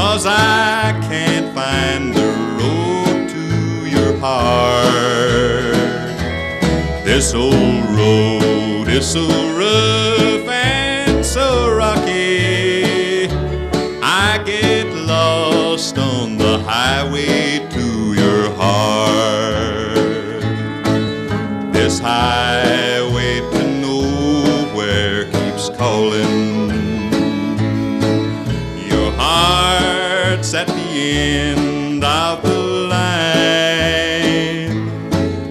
'cause I can't find the road to your heart. This old road is so rough and so rocky, I get lost on the highway to your heart. This highway to nowhere keeps calling. Your heart's at the end of the line,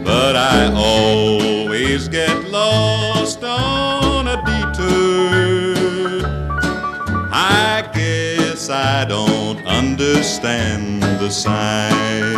but I always get lost on a detour. I guess I don't understand the sign.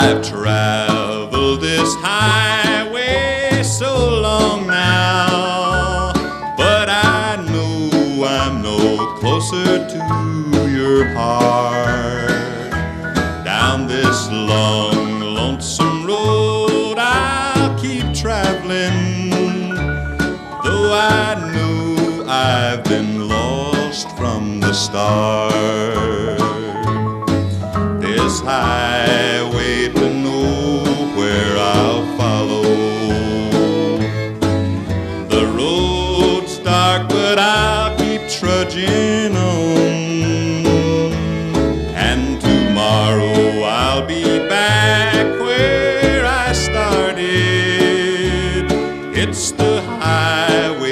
I've traveled this highway so long now, but I know I'm no closer to your heart. Down this long, lonesome road I'll keep traveling, though I know I've been lost from the start. This highway to nowhere I'll follow. The road's dark, but I'll keep trudging on. And tomorrow I'll be back where I started. It's the highway